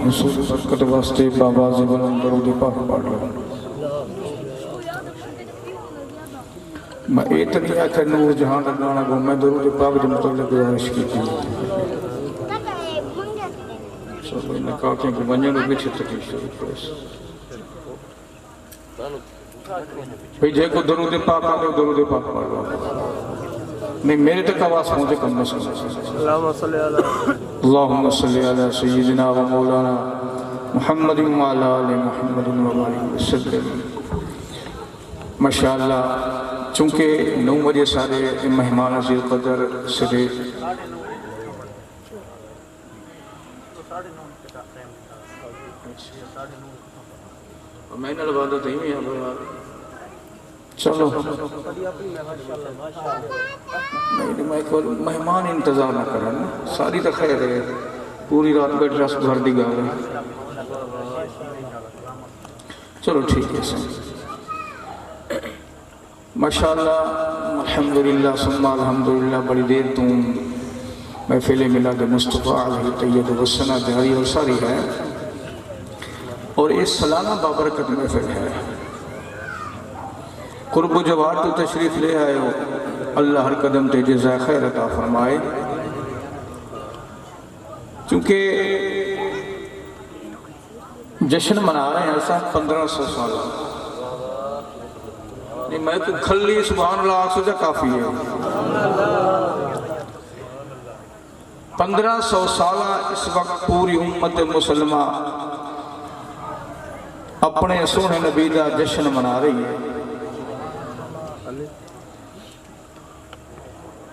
حصول برکت واسطے بآواز بلند درود پاک پڑھ لو۔ میں اتنی آکھر نور جہاں لگانا گو میں درود پاک جو مطلب گزارش کی تھی سب انہیں کہا کہ ونجن بھی چھے تکیش ریکویس بھئی جے کو درود پاک آگے درود پاک پڑھ لو۔ نہیں میرے تک آواز پہنچے کم نسل اللہم صلی علی سیدنا و مولانا محمد و علی آل محمد و بارک وسلم۔ ماشاءاللہ چونکہ 9 بجے سارے مہمان عزیز قدر سے میں نے عبادت ہی میں ہے چلو میں مہمان انتظار نہ کرنا ساری تو خیر ہے پوری رات بیٹھ رس گھر دی گا رہے چلو ٹھیک ہے سن ماشاءاللہ الحمدللہ ثم الحمدللہ بڑی دیر تم محفل میلاد مصطفیٰ علیہ طیب وسنہ جاری اور ساری ہے اور اس سالانہ بابرکت محفل ہے۔ قرب و جوار تو تشریف لے آئے ہو اللہ ہر قدم تے جزائے خیر عطا فرمائے چونکہ جشن منا رہے ہیں ایسا 1500 سال نہیں میں تو کھلی سبحان اللہ آگ سوچا کافی ہے 1500 سالہ اس وقت پوری امت مسلمہ اپنے سونے نبی دا جشن منا رہی ہے۔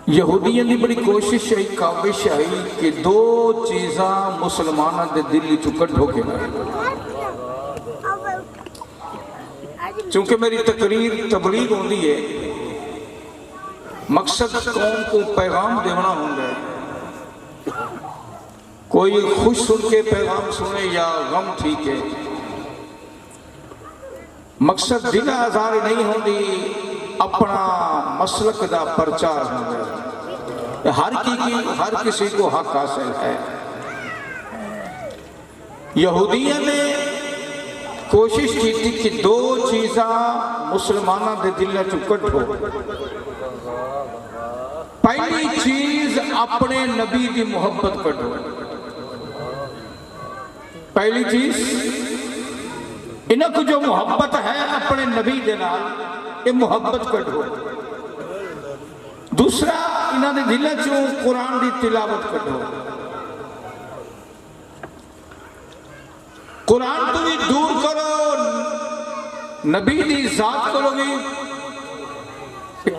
یہودیاں دی بڑی کوشش ہے کاوش ہے کہ 2 چیزاں مسلمانہ دے دلی چکٹ ہو کے لائے چونکہ میری تقریر تبلیغ ہوندی ہے مقصد قوم کو پیغام دینا ہوندہ ہے کوئی خوش سن کے پیغام سنے یا غم ٹھیک ہے مقصد دل آزار نہیں ہوندی اپنا مسلک دا پرچار ہوندہ ہر کسی کو حق حاصل ہے۔ یہودیوں نے کوشش کی تھی کہ 2 چیزاں مسلمانہ دے دل چکٹ ہو پہلی چیز اپنے نبی دی محبت کٹو پہلی چیز انہوں کو جو محبت ہے اپنے نبی دے نال یہ محبت کٹو دوسرا انہوں نے دل چوں قرآن دی تلاوت کٹو قرآن تو بھی دور کرو نبی دی ذات کرو گی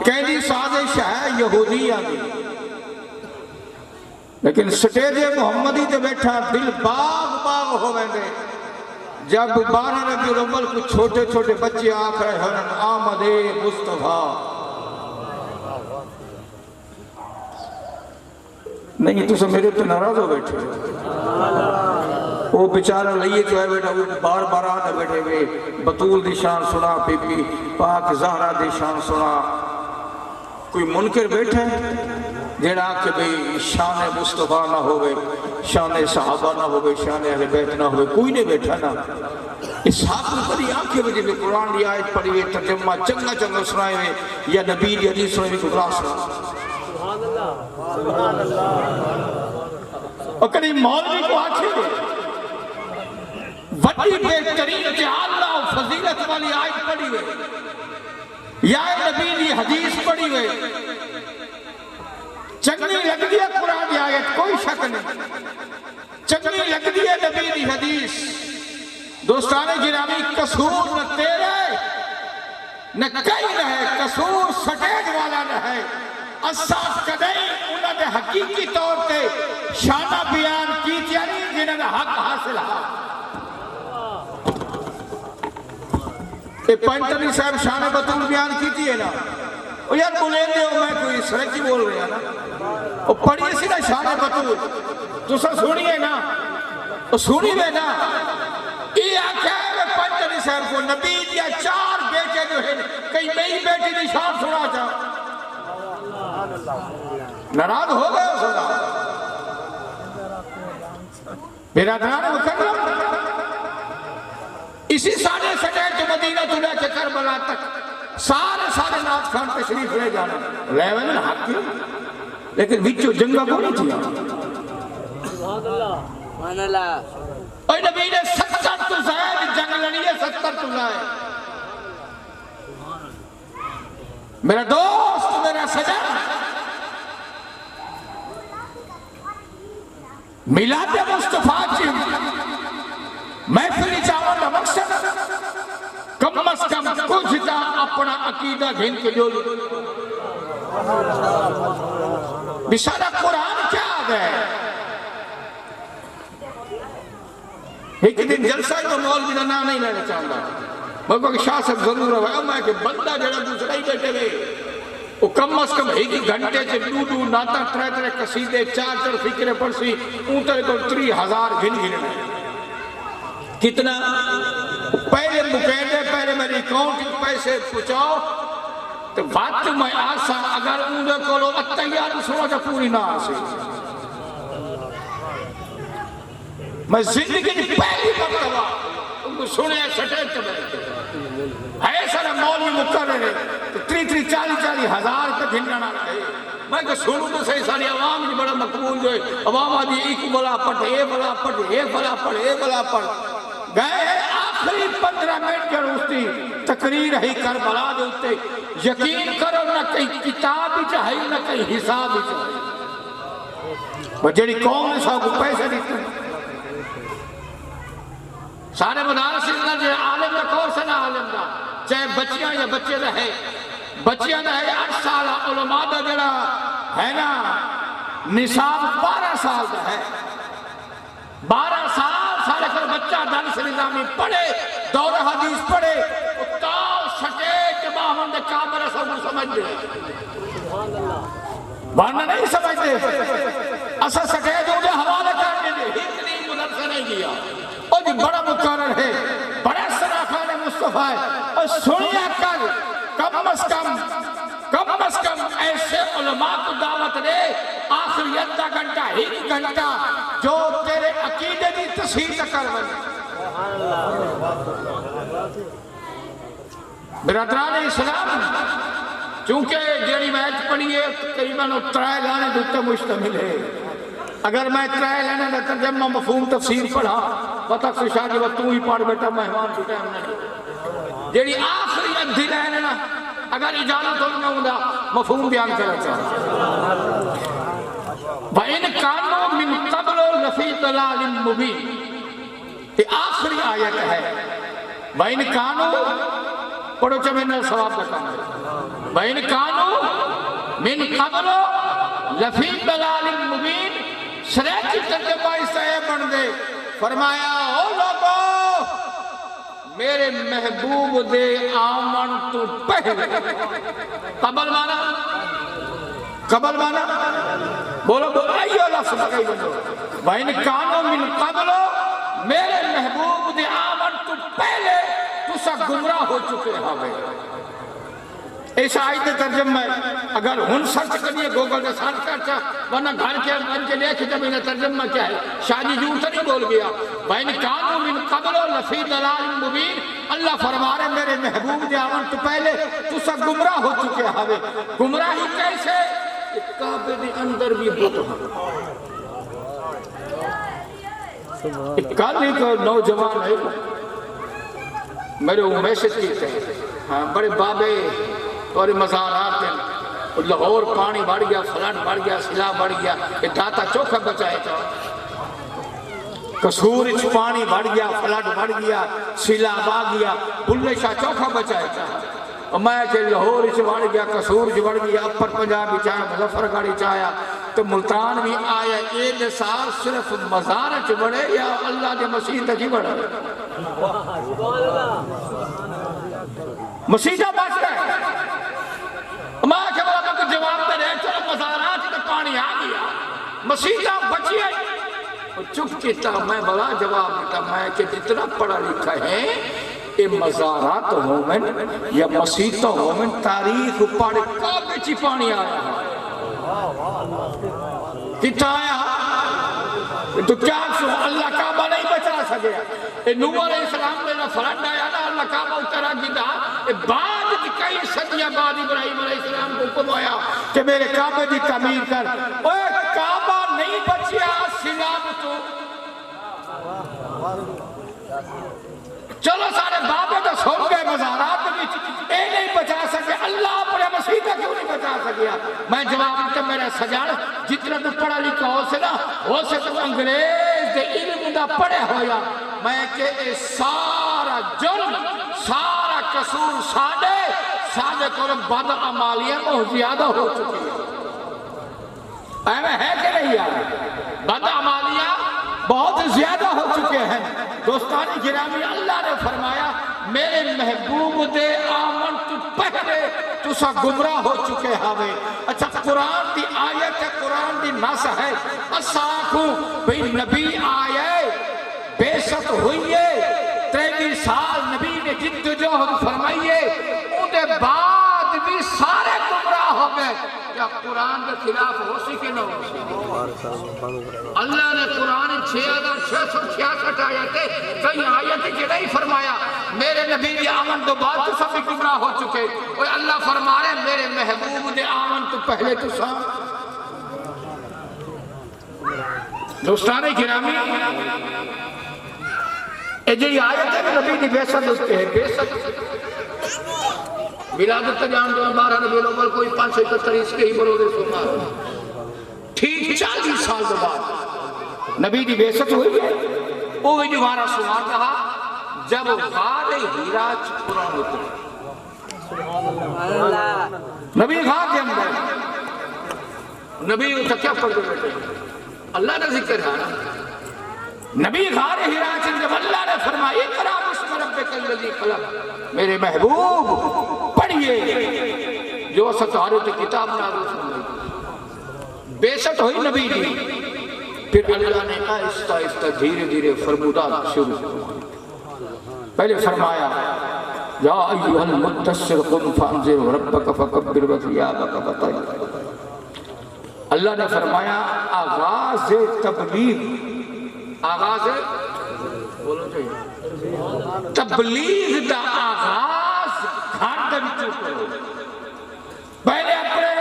کہنی سازش ہے یہودی آگی لیکن سٹیج محمدی تے بیٹھا دل باغ باغ ہو بیندے جب 12 ربیع الاول کو چھوٹے چھوٹے بچے آکھ رہے ہیں آمد مصطفیٰ نہیں تو سب میرے تو ناراض ہو بیٹھے وہ بیچارہ لئیے جو ہے بیٹھا وہ بار بار آتا بیٹھے ہوئے بطول دی شان سنا بی بی پاک زہرہ دی شان سنا کوئی منکر بیٹھا ہے جیڑا کہ بھئی شان مصطفیٰ نہ ہوئے شان صحابہ نہ ہوئے شان اہل بیت نہ ہوئے کوئی نہیں بیٹھا نا اس حق میں بڑی آنکھیں بجے میں قرآن دی آیت پڑھی ہوئے ترجمہ چنگا چنگا سنائے ہوئے یا نبی دی حدیث سنائے ہوئے کبرا سنا اور کہیں مولوی کو آنکھیں دے وڈی بہترین جہالہ و فضیلت والی آیت پڑھی ہوئے یا نبی دی حدیث پڑھی ہوئے چنگی لگ دیا قرآن دی آیت کوئی شک نہیں چنگی لگ دیا نبی دی حدیث دوستانے جنامی قصور نہ تیرے نہ کئی نہ ہے قصور سٹیج والا نہ ہے اساس کدئی انہوں نے حقیقی طور تے شانہ بیان کی تیاری جنہوں نے حق حاصل ہے پینٹنی صاحب شانہ بطول بیان کی تھی ہے نا وہ یار بولیں دے ہو میں کوئی سرکی بول رہے ہیں نا وہ پڑھئے سی نا شانہ بطول تو سر سنیے نا وہ سنی بے نا یہ آکھا ہے میں پینٹنی صاحب کو نبی دیا 4 بیٹے جو ہے کہیں میری بیٹی دی شان سنا جا ناراض ہو گئے ہو سنا برادران مکرم، اسی سارے سٹیٹ مدینہ تو لے کے کربلا تک سارے نات خان تشریف لے جانا لیون حق کی، لیکن وچو جنگا کو نہیں تھی. اور نبی نے 70 تو زائد جنگ لڑی ہے، 70 تو زائد. میرا دوست، میرا سجن، میلاد مصطفیٰ کی محفلی چاول کا مقصد کم از کم کچھ تا اپنا عقیدہ گھن کے جو بشارہ قرآن کیا آگئے. ایک دن جلسہ تو مولوی کا نام نہیں لینا چاہتا، میں کہا کہ شاہ صاحب ضرور ہے، میں کہ بندہ جڑا دوسرا ہی بیٹھے ہوئے وہ کم از کم ایک گھنٹے سے دو ناتا ترے قصیدے 4 فکرے پڑسی اونٹر کو 3000 گھن گھنے کتنا. پہلے مقیدے پہلے میری اکاؤنٹ پیسے پہنچاؤ تو بات میں آسا اگر اونڈے کو لو اتیار سوڑا جا پوری نہ آسے. میں زندگی پہلی مرتبہ ان کو سنے سٹیٹ کے بیٹھے ایسا نہ مولی مقرر ہے 30-40 ہزار کا گھننا نہ رہے. میں کہ سنوں تو صحیح ساری عوام کی بڑا مقبول جو ہے، عوام آدھی ایک بلا پڑھ، اے بلا پڑھ، اے بلا پڑھ، اے بلا پڑھ. گئے آخری 15 منٹ کے روستی تقریر ہی کربلا دیتے. یقین کرو نہ کہیں کتاب ہی چاہیے نہ کہیں حساب ہی چاہیے. وہ جڑی قوم نے سو کو پیسے دیتے ہیں سارے مدارس اتنا جو عالم یا کورس نہ عالم دا، چاہے بچیاں یا بچے رہے، بچیاں رہے 8 سال علماء دا جڑا ہے نا نصاب 12 سال دا ہے. 12 سال سارے کر بچہ دانش نظامی پڑھے، دور حدیث پڑھے، اتاو سٹے جباہ دے کامر سب سمجھ دے بارنا نہیں سمجھ دے. اسا سٹے جو مجھے حوالے کرنے دے اتنی مدرسہ نہیں کیا. اور جو بڑا مقرر ہے، بڑا سراخان مصطفیٰ ہے. اور سنیا کر کم از کم ایسے علماء کو دعوت دے آخری ادھا گھنٹہ 1 گھنٹہ جو تیرے عقیدے کی تصحیح کر بنے. برادران اسلام، چونکہ جڑی میچ پڑھی ہے تقریباً 3 گانے دوتے مشتمل ہے. اگر میں 3 لینے کا ترجمہ مفہوم تفسیر پڑھا بطخ سے شاہ جی تو ہی پڑھ بیٹا مہمان چھوٹے ہم نہیں. جیڑی آخری ادھی لینے نا اگر اجازت ہونا ہوگا مفہوم بیان کرنا چاہتا. وَإِنْ كَانُوا مِنْ قَبْلُ لَفِي ضَلَالٍ مُبِينٍ، یہ آخری آیت ہے. وَإِنْ كَانُوا پڑھو چا میں نے ثواب بتا ہے. وَإِنْ كَانُوا مِنْ قَبْلُ لَفِي ضَلَالٍ مُبِينٍ سرے کی ترجمہ اس سے بن دے. فرمایا او لوگو میرے محبوب دے آمن تو پہلے. قبل مانا بولو ایو لفظ بگئی بندو. وَإِنْ كَانُوا مِنْ قَبْلُ میرے محبوب دے آمن تو پہلے تو سا گمراہ ہو چکے ہوئے. ایسا آیت ترجمہ ہے. اگر ہن سرچ کریے گوگل سے سرچ کرتا ورنہ گھر کے من کے لئے کہ میرا ترجمہ کیا ہے شادی جور سے نہیں بول گیا. وَإِنْ كَانُوا مِنْ قَبْلُ لَفِي ضَلَالٍ مُبِينٍ اللہ فرما رہے میرے محبوب دے آمن تو پہلے تو سا گمراہ ہو چکے ہوئے. گمراہی کیسے؟ کعبے دے اندر بھی بت ہیں. کل ایک نوجوان ہے میرے میسج کیتے ہیں بڑے بابے اور مزارات ہیں لاہور پانی بڑھ گیا، فلٹ بڑھ گیا، سلا بڑھ گیا، یہ داتا چوکھا بچائے تھا. کسور پانی بڑھ گیا، فلٹ بڑھ گیا، سلا با گیا، بلے شاہ چوکھا بچائے تھا. میں کہ لاہور بڑھ گیا، کسور بڑھ گیا، اپر پنجاب چاہیا، مظفر گاڑی چاہیا تو ملتان بھی آیا. ایک سال صرف مزارت بڑھے یا اللہ کے مسیح تک ہی بڑھے؟ مسیحہ بچ گئے. میں کہ بابا کو جواب دے رہے چلو مزارات تو پانی آ گیا، مسیحہ بچی ہے. چپ کیتا میں بڑا جواب دیتا میں کہ جتنا پڑھا لکھا ہے یہ مزارات ہومن یا مسیحہ ہومن تاریخ پڑھ کعبے چی پانی آیا ہے. کتا آیا تو کیا سو اللہ کا سکیا نوح علیہ السلام نے فرنڈ آیا نا اللہ کعبہ اترا گدا بعد کئی صدیاں بعد ابراہیم علیہ السلام کو حکم آیا کہ میرے کعبے دی تعمیر کر اوے کعبہ نہیں بچیا سلام تو چلو سارے بابے تو سن گئے مزارات میں اے نہیں بچا سکے اللہ اپنے مسیح کا کیوں نہیں بچا سکیا میں جواب تو میرا سجان جتنا تو پڑھا لکھا ہو سے تو انگریز دے علم دا پڑھے ہویا میں کہ اے سارا جرم سارا قصور سادے کو بد عمالیاں بہت زیادہ ہو چکی ہے ہے کہ نہیں یار بد عمالیاں بہت زیادہ ہو چکے ہیں دوستان گرامی اللہ نے فرمایا میرے محبوب دے آمن تو پہلے تو سا گمراہ ہو چکے ہاوے اچھا قرآن دی آیت ہے قرآن دی نص ہے اساکو بھئی نبی آئے بے شک ہوئیے 23 سال نبی نے جد جہد فرمائیے ان دے بعد بھی سارے گمراہ ہو گئے کیا قرآن کے خلاف ہو سکے نہ ہو سکے اللہ نے قرآن 6666 آیتیں کئی آیتیں کہ نہیں فرمایا میرے نبی دی آمن تو بعد تو سب گمراہ ہو چکے اور اللہ فرما رہے میرے محبوب دے آمن تو پہلے تو سب دوستان گرامی یہ آیت ہے نبی دی بے ست اس کے ہے بے ست ولادت جان دو 12 ربیع الاول کوئی 571 اس کے ہی برودے سمار ٹھیک 40 سال کے بعد نبی دی بے ست ہوئی ہے وہ بھی دوبارہ سمار کہا جب غار ہیرا قرآن ہوتے نبی غار کے اندر نبی اسے کیا پڑھ بیٹھے اللہ نے ذکر ہے نبی غار ہیرا جب اللہ نے فرمایا اقرا بسم ربک الذی خلق میرے محبوب پڑھئے جو ستارے کی کتاب نازل فرمائی بے ست ہوئی نبی دی پھر اللہ نے آہستہ آہستہ دھیرے دھیرے فرمودات شروع پہلے فرمایا یا ایھا المدثر قم فانذر ربک فکبر وثیابک فطہر اللہ نے فرمایا آغاز تبلیغ بولو چاہیے تبلیغ دا آغاز گھر دا بچوں کرو پہلے اپنے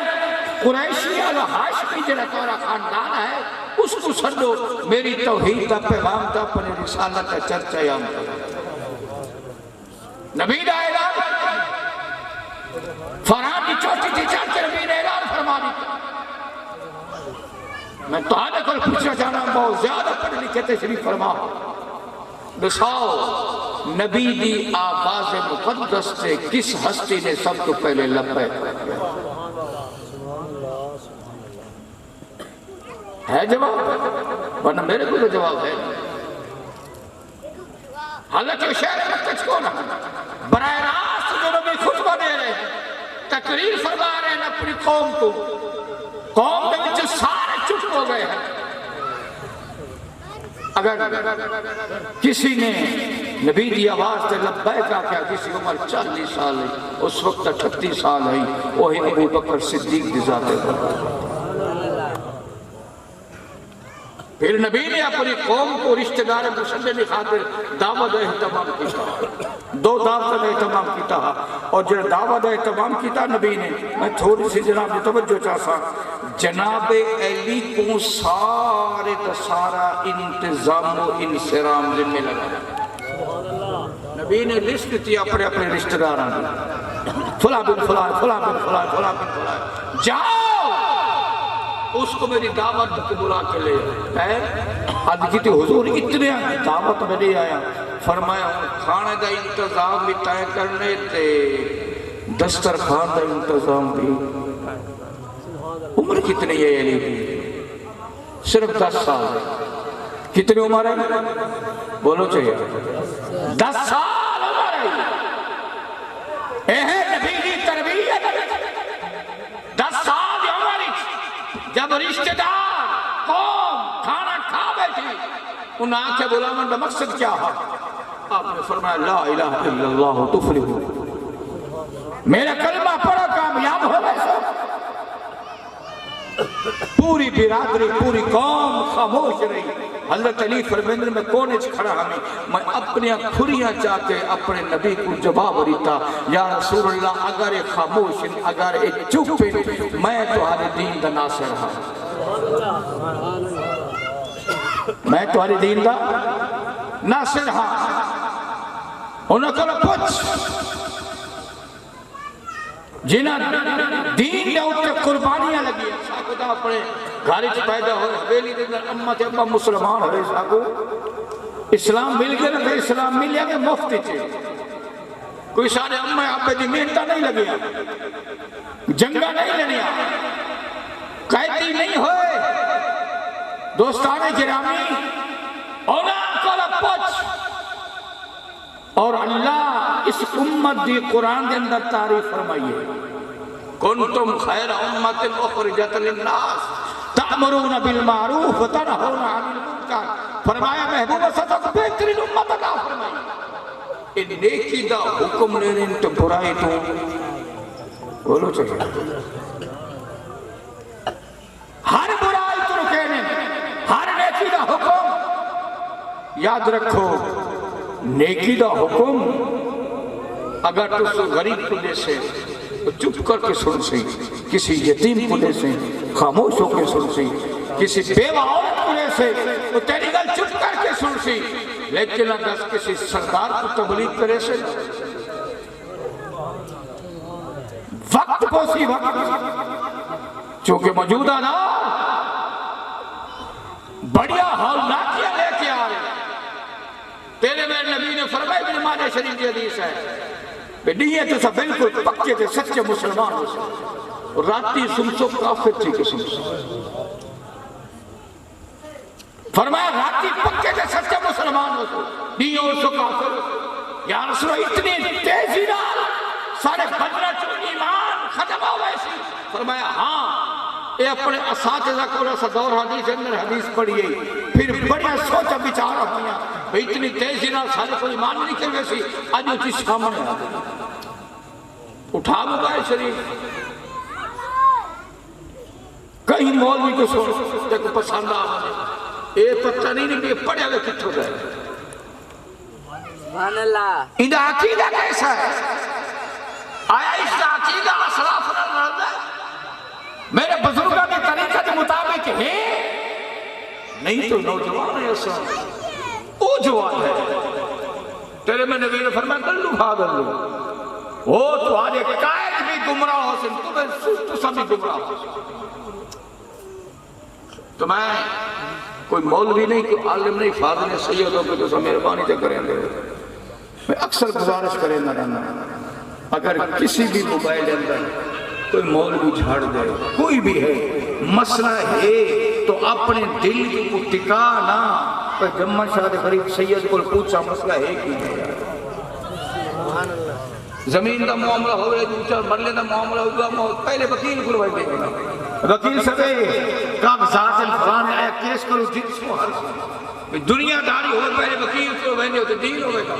قریشی الہاشمی جنہ تورا خاندان ہے اس کو سنو میری توحید دا پیغام دا اپنے رسالت دا چرچہ یام کرو نبی دا اعلان فرحان کی چوٹی تھی چاہتے نبی نے اعلان فرما دی میں تو آنے کو پوچھنا چاہنا بہت زیادہ پڑھ لکھے تشریف فرما دساؤ نبی دی آواز مقدس سے کس ہستی نے سب کو پہلے لبے ہے جواب ورنہ میرے کو تو جواب ہے حالانکہ شہر میں کچھ کو نہ براہ راست جو نبی خطبہ دے رہے ہیں تقریر فرما رہے ہیں اپنی قوم کو قوم میں جو سارے چپ ہو گئے ہیں اگر کسی نے نبی دی آواز سے لبیک کیا کسی عمر 40 سال ہے اس وقت 38 سال ہے وہی ابو بکر صدیق دی ذات ہے پھر نبی نے اپنی قوم کو رشتہ دار مسلم خاطر دعوت اہتمام کیتا 2 دعوت اہتمام کیتا اور جو دعوت اہتمام کیتا نبی نے میں تھوڑی سی جناب نے توجہ چاہتا جناب علی کو سارے سارا انتظام و انصرام ذمہ لگا نبی نے لسٹ تھی اپنے رشتہ داران فلاں بن فلاں فلاں بن فلاں فلاں بن فلاں جاؤ اس کو میری دعوت کو بلا کے لے آئے آج کہتے حضور اتنے دعوت میں نہیں آیا فرمایا کھانے دا انتظام بھی طے کرنے تے دسترخوان دا انتظام بھی عمر کتنی ہے علی صرف 10 سال ہے کتنی عمر ہے بولو چاہیے 10 سال عمر ہے نبی کی تربیت 10 سال عمر جب رشتہ دار قوم کھانا کھا بیٹھی ان آنکھیں بلامن کا مقصد کیا ہے آپ نے فرمایا لا الہ الا اللہ تفلح میرا کلمہ پڑھا کامیاب ہو گئے پوری برادری پوری قوم خاموش رہی حضرت علی فرمیندر میں کونے کھڑا ہمیں میں اپنے کھریاں چاہ کے اپنے نبی کو جواب دیتا یا رسول اللہ اگر اے خاموش اگر اے چپ میں تمہارے دین دا ناصر ہاں میں تمہارے دین دا ناصر ہاں انہوں نے کہا پوچھ جنہ دین دے اوپر قربانیاں لگی ہیں ساکو دا اپنے گھاری چھ پیدا ہوئے حویلی دے اندر امہ تے ابا مسلمان ہوئے ساکو اسلام مل گئے نہ اسلام مل گئے مفتی چھے کوئی سارے امہ ابے دی محنتہ نہیں لگیا جنگا نہیں لنیا قیدی نہیں ہوئے دوستان گرامی اونا کولا پوچھ اور اللہ اس امت دی قرآن دے اندر تعریف فرمائیے کنتم خیر امت اخرجت للناس تأمرون بالمعروف وتنہون عن المنکر فرمایا محبوب صدق بہترین امت عطا فرمائی ان نیکی دا حکم لینے تو برائی تو بولو چاہیے ہر برائی تو رکھنے ہر نیکی دا حکم یاد رکھو نیکی دا حکم اگر تو غریب کو دے سے چپ کر کے سن سی کسی یتیم کو دے سے خاموش ہو کے سن سی کسی بیوہ عورت کو دے سے تو تیری گل چپ کر کے سن سی لیکن اگر کسی سردار کو تبلیغ کرے سے وقت کو سی وقت چونکہ موجودہ نا بڑیا ہولناکیاں لے کے آ رہے تیرے میرے نبی نے فرمایا ابن ماجہ شریف کی حدیث ہے نیے تو سب بالکل پکے تھے سچے مسلمان ہو سکتے اور راتی سمسو کافر تھی کہ سمسو فرمایا راتی پکے تھے سچے مسلمان ہو سکتے نیے سو کافر یا رسول اتنی تیزی نال سارے بدلہ چون ایمان ختم ہو ویسی فرمایا ہاں اے اپنے اساتذہ کو رسا دور حدیث اندر حدیث پڑھئے پھر بڑیا سوچا بچارہ ہویا اتنی تیزی نہ سارے کو ایمان نہیں کر ویسی آج اچھی سامنے آ گئی اٹھا موبائل شریف کہیں مولوی کو سن دیکھو پسند آ اے پتہ نہیں کہ پڑھے ہوئے کتھو گئے سبحان اللہ اندہ عقیدہ کیسا ہے آیا اس کا عقیدہ اسلاف رہا ہے میرے بزرگاں کے طریقہ کے مطابق ہے نہیں تو نوجوان ہے ایسا وہ جوان ہے تیرے میں نبی نے فرمایا گلو بھاگ لو وہ تو آج ایک قائد بھی گمراہ ہو سن تو سب بھی گمراہ ہو سن تو میں کوئی مولوی نہیں کوئی عالم نہیں فاضل سیدوں پہ تو سب مہربانی سے کریں گے میں اکثر گزارش کریں نہ رہنا اگر کسی بھی موبائل اندر کوئی مولوی جھاڑ دے کوئی بھی ہے مسئلہ ہے تو اپنے دل کو ٹکانا پر جمع شاہ غریب سید کو پوچھا مسئلہ ہے کی ہے زمین کا معاملہ ہوئے دوچہ مرلے کا معاملہ ہوگا پہلے وکیل کو روائے دے گا وکیل سبے کاغذات الفران آیا کیس کرو جنس کو ہر سو دنیا داری ہوئے پہلے وکیل کو روائے ہوتے دین ہوئے گا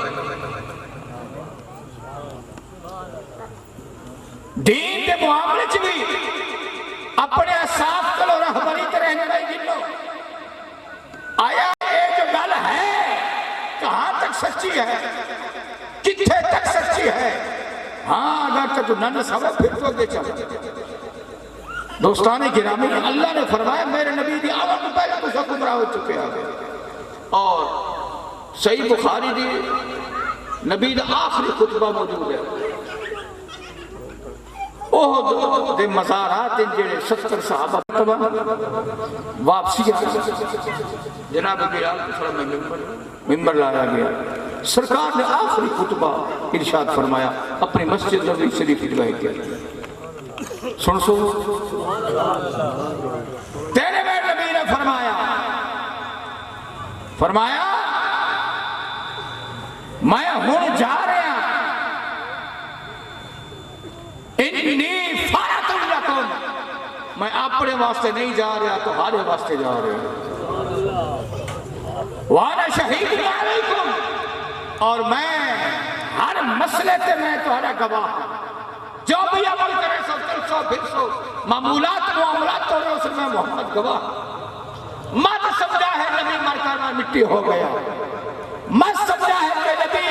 دین کے معاملے چلی اپنے صاف کلو رہبری کے رہنے والی جنوں آیا ایک گل ہے کہاں تک سچی ہے کتھے تک سچی ہے ہاں اگر تو نن سوا پھر تو دے چلا دوستان گرامی اللہ نے فرمایا میرے نبی دی آوان کو پہلے تو سب گمراہ ہو چکے آگے اور صحیح بخاری دی نبی دا آخری خطبہ موجود ہے اوہ دے مزارات ان جیڑے 70 صحابہ واپسی جناب بلال ممبر لایا گیا سرکار نے آخری خطبہ ارشاد فرمایا اپنی مسجد نبوی شریف اجوائے کیا سن سو تیرے میں نبی نے فرمایا میں ہوں جا رہا انی فارت لکم میں اپنے واسطے نہیں جا رہا تو ہارے واسطے جا رہا وانا شہید علیکم اور میں ہر مسئلے تے میں تمہارا گواہ جو بھی عمل کرے سو تل سو پھر سو معمولات معاملات تو رسول میں محمد گواہ مت سمجھا ہے نبی مر کر میں مٹی ہو گیا، مت سمجھا ہے کہ نبی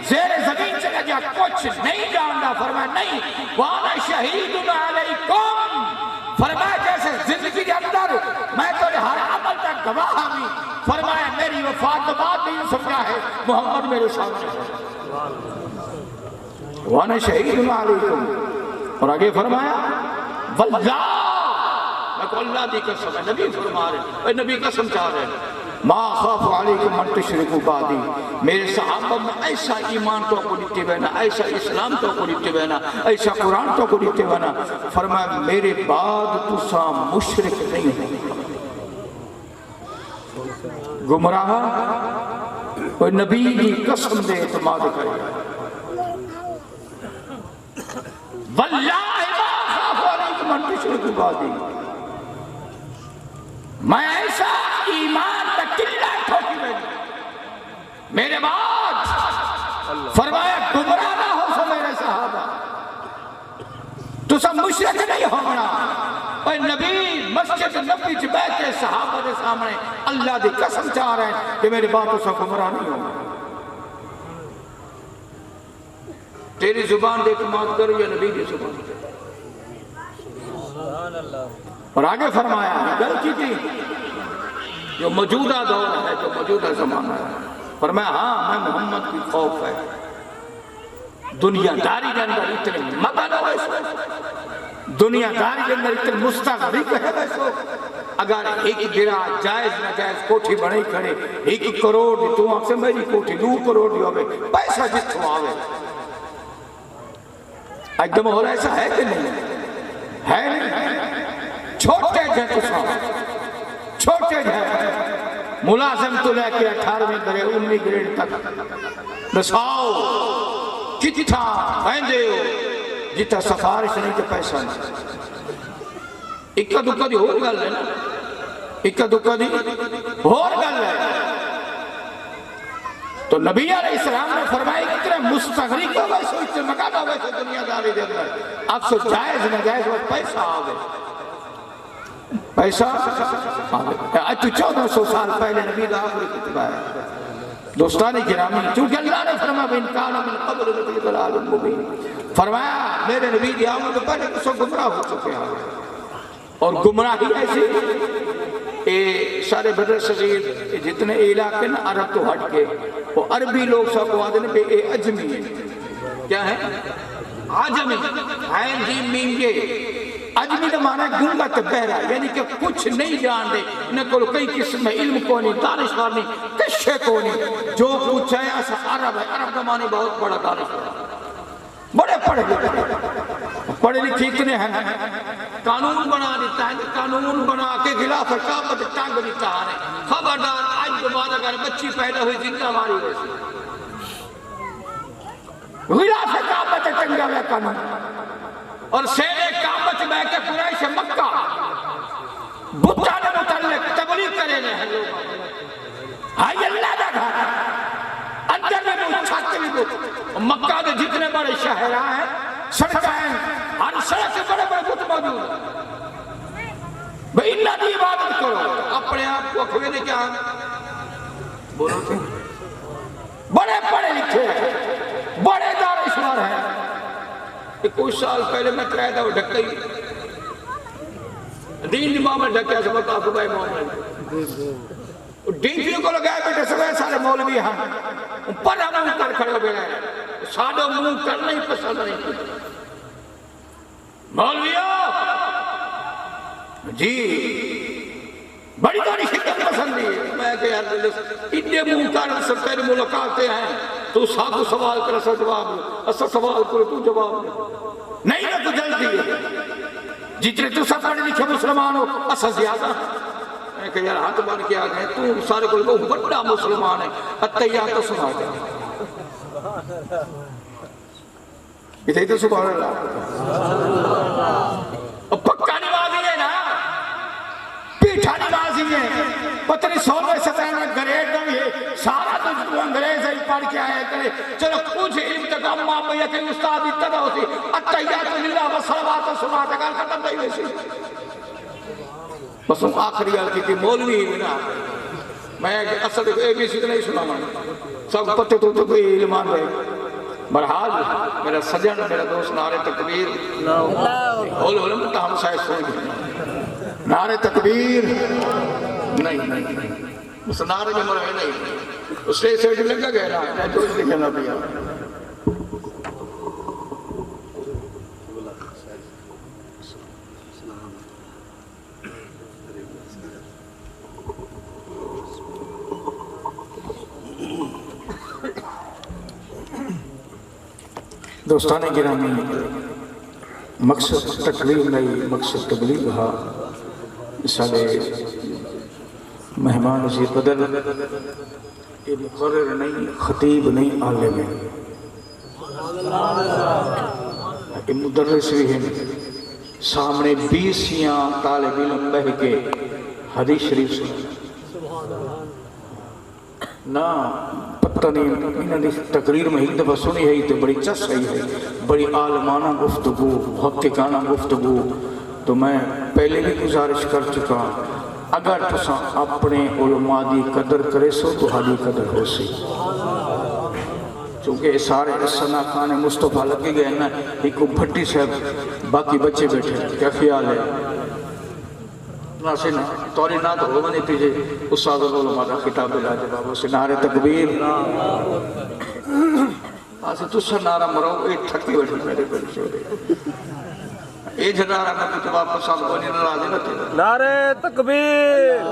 زیر زمین چلا گیا، کچھ نہیں جانتا. فرمایا نہیں، وَأَنَا شَهِيدٌ عَلَيْكُمْ، فرمایا جیسے زندگی کے اندر میں تو ہر عمل تک گواہ ہوں. فرمایا میری وفات کے بعد نہیں سمجھا ہے محمد میرے سامنے ہے. وَأَنَا شَهِيدٌ عَلَيْكُمْ. اور آگے فرمایا وَاللَّهِ، میں کو اللہ دی قسم ہے، نبی فرما رہے ہیں، نبی قسم چاہ رہے ہیں، ما خاف علیکم من تشرکوا بعدی، میرے صحابہ میں ایسا ایمان تو کو دیتے بہنا، ایسا اسلام تو کو دیتے بہنا، ایسا قرآن تو کو دیتے بہنا. فرمایا میرے بعد تو سا مشرک نہیں ہے. گمراہ کوئی نبی کی قسم دے اعتماد کرے. واللہ ما خاف علیکم من تشرکوا بعدی، میں ایسا ایمان کا قلعہ ٹھوکی میں میرے بعد. فرمایا گمراہ نہ ہو سو میرے صحابہ، تو سب مشرک نہیں ہونا. اور نبی مسجد نبی چ بیٹھ کے صحابہ کے سامنے اللہ دی قسم چاہ رہے ہیں کہ میرے بعد تو سب گمراہ نہیں ہونا. تیری زبان دے اعتماد کرو یا نبی کی زبان دے. اور آگے فرمایا غلطی تھی جو موجودہ دور ہے، جو موجودہ زمانہ ہے. فرمایا ہاں میں محمد کی خوف ہے. دنیا داری کے اندر اتنے مگن ہو ایسو، دنیا داری کے اندر اتنے مستغرق ہے ایسو. اگر ایک گرا جائز ناجائز کوٹھی بڑھئی کھڑے، 1 کروڑ تو آپ سے میری کوٹھی 2 کروڑ دی ہوگے، پیسہ جتھو آوے. ایک دم ہو رہا ایسا ہے کہ نہیں ہے؟ نہیں. چھوٹے جائے کسا، چھوٹے جائے ملازم تو لے کے 18ویں گریڈ 19 گریڈ تک رساؤ کتھا بہندے ہو جتا سفارش نہیں کہ پیسہ نہیں. اکا دکا دی اور گل ہے نا، اکا دکا دی اور گل ہے. تو نبی علیہ السلام نے فرمائی کہ اتنے مستغرق ہو گئے سو اتنے مقام ہو گئے سو دنیا داری دے اندر. اب سو جائز ناجائز وہ پیسہ آگئے، پیسہ آگئے. آج تو 1400 سال پہلے نبی کا آخری خطبہ ہے. دوستانی گرامی، چونکہ اللہ نے فرمایا بِن کان من قبل لفی ضلال مبین، فرمایا میرے نبی کی آمد تو پہلے کسو گمراہ ہو چکے ہیں. اور گمراہی ایسی سارے بدر صغیر جتنے علاقے نا عرب تو ہٹ کے وہ عربی لوگ سب کو آدھے پہ اے عجمی ہے. کیا ہے؟ عجمی، عین جیم میم کے. عجمی نے مانا ہے گنگا تے بہرا، یعنی کہ کچھ نہیں جان دے، انہیں کو کئی قسم میں علم کو نہیں، دانشور نہیں، کشے کو نہیں. جو کچھ ہے ایسا عرب ہے. عرب کا معنی بہت بڑا دانشور، بڑے پڑھے پڑھے لکھے اتنے ہیں. قانون بنا دیتا ہے، قانون بنا کے خلاف کعبت ٹانگ دیتا ہے. خبردار آج کے بعد اگر بچی پیدا ہوئی زندہ ماری ویسے خلاف کعبت ٹنگا ہوئے قانون. اور سیرے کعبت میں کے قریش مکہ بتا نے متعلق تبلیغ کرے رہے ہیں لوگ. ہائی اللہ دا گھر اندر میں وہ چھاتے بھی مکہ کے جتنے بڑے شہرہ ہیں، سڑکیں ہیں، ہر سڑک سے بڑے بڑے بت موجود ہیں. بھئی اللہ دی عبادت کرو. اپنے آپ کو کھوے دے کیا بولو تھے بڑے پڑھے لکھے بڑے دانشور ہیں. کچھ سال پہلے میں کہہ تھا وہ ڈھکئی دین دی معاملے ڈھکیا سبق آفو بھائی معاملے دین دیوں کو لگائے بیٹے سبے سارے مولوی ہم پر ہم کر کھڑے ہو گئے. سادوں منہ کرنا ہی پسند نہیں. مولویوں جی بڑی داری شکل پسندی ہے. میں کہ یار اتنے منہ کر سب تیرے ملاقاتیں ہیں، تو ساتھ سوال کر اسا جواب لے، اسا سوال کرو تو جواب لے. نہیں نہ تو جلدی ہے. جتنے تو سب پڑھے لکھے مسلمان ہو اسا زیادہ. میں کہ یار ہاتھ بن کے آگئے تو سارے کو لگو بڑا مسلمان ہے. اتیات سنا دے اتنے تو سبحان اللہ. پکا نمازی ہے نا، پیٹھا نمازی ہے. پتنی 100 گریڈ بھی ہے. سارا تو انگریز ہی پڑھ کے آئے کرے. چلو کچھ علم تک امام بھیا کہ استاد اتنا ہوتی اتیات للہ و صلوات و سماعت اگر ختم نہیں ویسی بس آخری گل کی مولوی ہی نہ میں اصل اے بی سی نہیں سنا میں سب پتے تو کوئی علمان رہے برحال میرا سجن میرا دوست نعرہ تکبیر ہول متا ہم سائے سوئی گئے نعرہ تکبیر نہیں اس نعرہ میں مرے نہیں اس سے سیٹ لگا گیا نا جو اس دیکھنا پیا دوستان گرامی مقصد تقریر نہیں مقصد تبلیغ ہا سارے مہمان عزیز بدل یہ مقرر نہیں خطیب نہیں عالم ہے یہ مدرس بھی ہیں سامنے 20 طالب علم بہ کے حدیث شریف سے نا پتہ نہیں انہوں نے تقریر میں ایک دفعہ سنی ہے تو بڑی چس رہی ہے بڑی عالمانہ گفتگو محققانہ گفتگو تو میں پہلے بھی گزارش کر چکا اگر تساں اپنے علماء دی قدر کرے سو تو حالی قدر ہو سی چونکہ سارے سنا خان مصطفیٰ لگے گئے نا ایک کو بھٹی صاحب باقی بچے بیٹھے کیا خیال ہے ناسے توری نہ تو ہو منی تیجے استاد علماء دا خطاب لا جواب اسے نعرہ تکبیر آسے تسا نعرہ مرو اے تھکی بیٹھے میرے پر چھوڑے اے جنارہ میں کچھ واپس آل بنی نرازی نہ تھی نعرہ تکبیر